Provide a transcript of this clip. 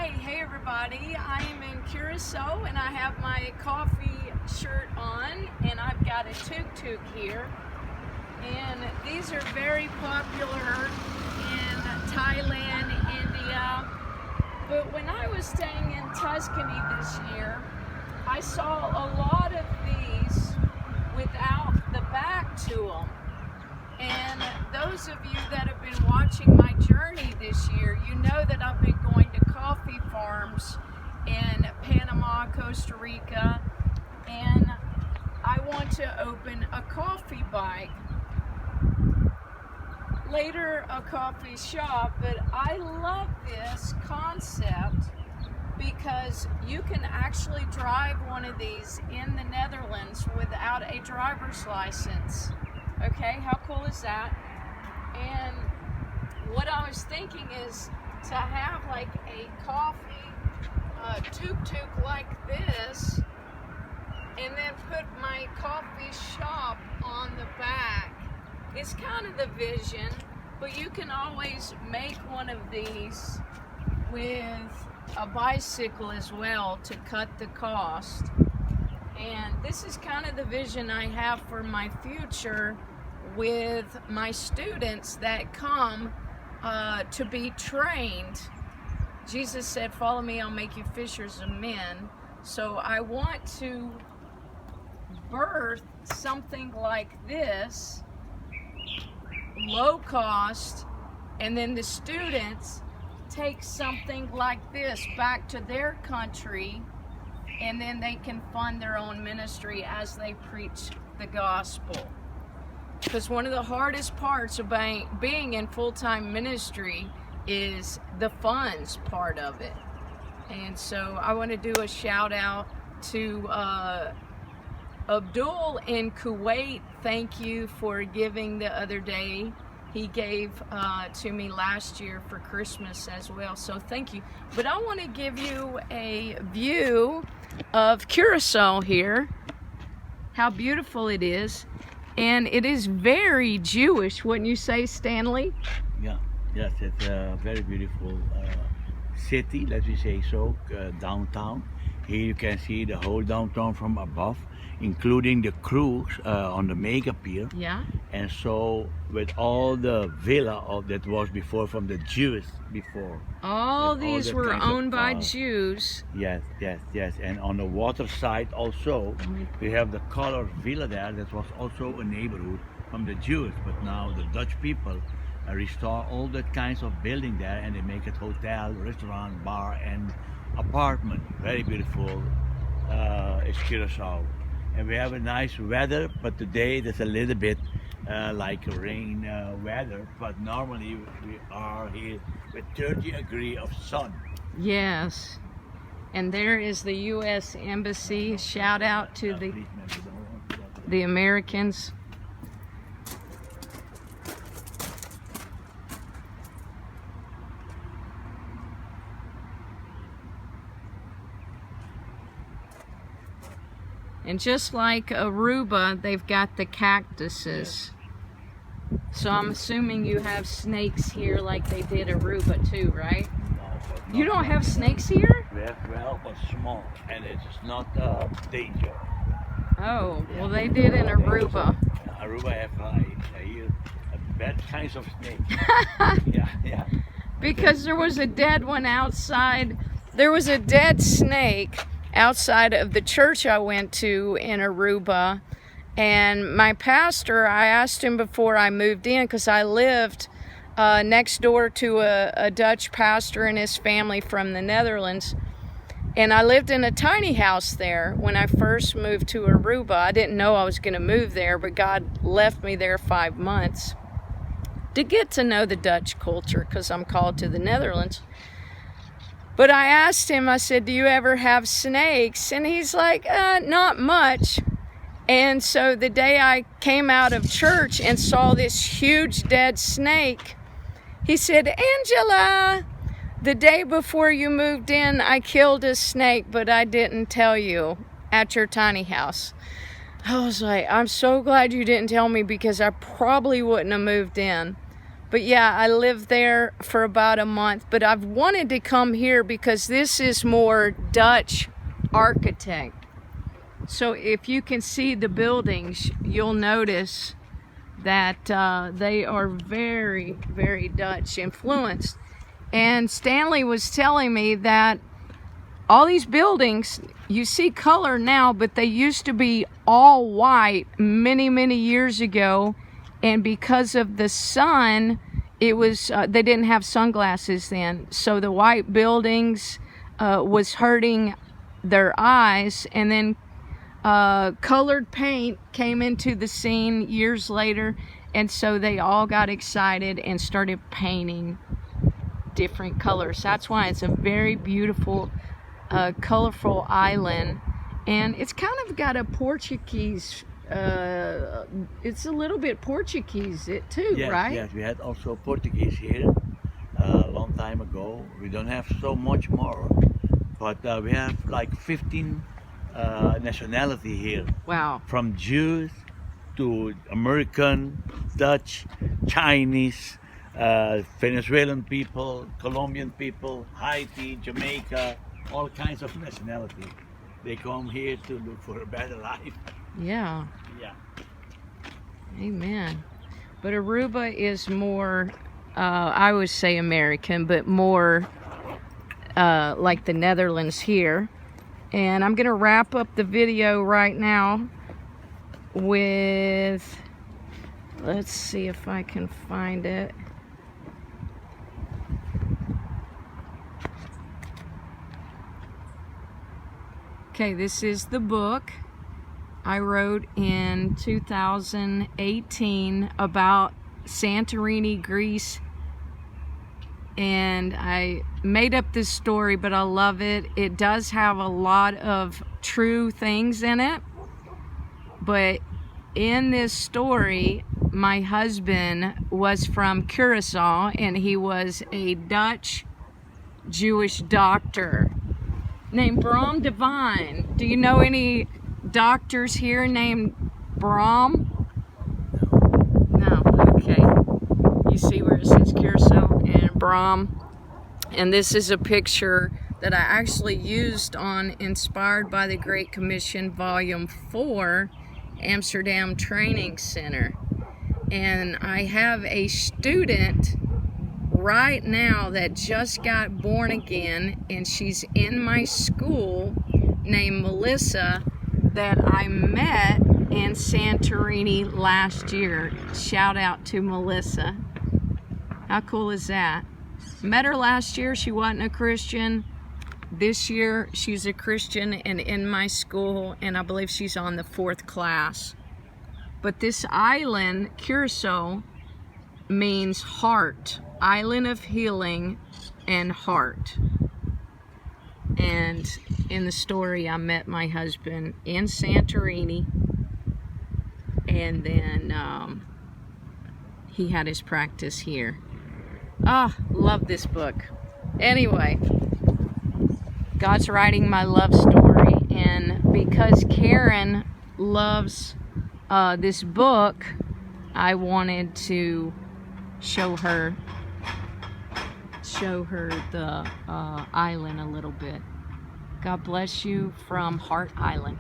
Hey everybody, I am in Curacao and I have my coffee shirt on and I've got a tuk-tuk here, and these are very popular in Thailand, India, but when I was staying in Tuscany this year, I saw a lot of these without the back to them. And those of you that have been watching my journey this year, you know that I've been going to coffee farms in Panama, Costa Rica, and I want to open a coffee bike. Later, a coffee shop, but I love this concept because you can actually drive one of these in the Netherlands without a driver's license. Okay, how cool is that? And what I was thinking is to have like a coffee tuk-tuk like this, and then put my coffee shop on the back. It's kind of the vision, but you can always make one of these with a bicycle as well to cut the cost. And this is kind of the vision I have for my future with my students that come to be trained. Jesus said, follow me, I'll make you fishers of men. So I want to birth something like this, low cost, and then the students take something like this back to their country, and then they can fund their own ministry as they preach the gospel. Because one of the hardest parts of being in full-time ministry is the funds part of it. And so I want to do a shout out to Abdul in Kuwait. Thank you for giving the other day. He gave to me last year for Christmas as well, so thank you. But I want to give you a view of Curacao here, how beautiful it is. And it is very Jewish, wouldn't you say, Stanley? Yeah, yes, it's a very beautiful city, let me say so, downtown. Here you can see the whole downtown from above, including the cruise on the mega pier. Yeah. And so with all the villa that was before from the Jews before. All these were owned by Jews. Yes, yes, yes. And on the water side also, we have the colored villa there that was also a neighborhood from the Jews. But now the Dutch people restore all that kinds of building there, and they make it hotel, restaurant, bar, and apartment. Very beautiful is Curacao. And we have a nice weather, but today there's a little bit like rain weather, but normally we are here with 30 degrees of sun. Yes. And there is the U.S. Embassy. Shout out to the Americans. And just like Aruba, they've got the cactuses. So I'm assuming you have snakes here like they did Aruba too, right? No, you don't have snakes here? We have, well, but small, and it's not danger. Oh, well they did in Aruba. Aruba have here bad kinds of snakes. Yeah, yeah. Because there was a dead one outside. There was a dead snake outside of the church I went to in Aruba, and my pastor, I asked him before I moved in, because I lived next door to a Dutch pastor and his family from the Netherlands, and I lived in a tiny house there when I first moved to Aruba. I didn't know I was going to move there, but God left me there 5 months to get to know the Dutch culture, because I'm called to the Netherlands. But I asked him, I said, do you ever have snakes? And he's like, not much. And so the day I came out of church and saw this huge dead snake, he said, Angela, the day before you moved in, I killed a snake, but I didn't tell you at your tiny house. I was like, I'm so glad you didn't tell me, because I probably wouldn't have moved in. But yeah, I lived there for about a month, but I've wanted to come here because this is more Dutch architect. So if you can see the buildings, you'll notice that they are very, very Dutch influenced. And Stanley was telling me that all these buildings, you see color now, but they used to be all white many, many years ago. And because of the sun, it was they didn't have sunglasses then, so the white buildings was hurting their eyes. And then colored paint came into the scene years later, and so they all got excited and started painting different colors. That's why it's a very beautiful, colorful island, and it's kind of got a Portuguese. It's a little bit Portuguese too, Yes, right? yes, we had also Portuguese here a long time ago. We don't have so much more, but we have like 15 nationality here, Wow. from Jews to American, Dutch, Chinese, Venezuelan people, Colombian people, Haiti, Jamaica, all kinds of nationality. They come here to look for a better life. Yeah. Yeah. Amen. But Aruba is more, I would say American, but more like the Netherlands here. And I'm going to wrap up the video right now with, let's see if I can find it. Okay, this is the book I wrote in 2018 about Santorini, Greece. And I made up this story, but I love it. It does have a lot of true things in it. But in this story, my husband was from Curacao, and he was a Dutch Jewish doctor named Bram Divine. Do you know any doctors here named Bram? No. Okay. You see where it says Curacao and Bram? And this is a picture that I actually used on Inspired by the Great Commission Volume 4, Amsterdam Training Center. And I have a student right now that just got born again, and she's in my school, named Melissa, that I met in Santorini last year. Shout out to Melissa. How cool is that? Met her last year, she wasn't a Christian. This year she's a Christian and in my school, and I believe she's on the 4th class. But this island, Curacao, means heart, island of healing and heart. And in the story, I met my husband in Santorini, and then he had his practice here. Ah, love this book. Anyway, God's writing my love story, and because Karen loves this book, I wanted to show her the island a little bit. God bless you from Heart Island.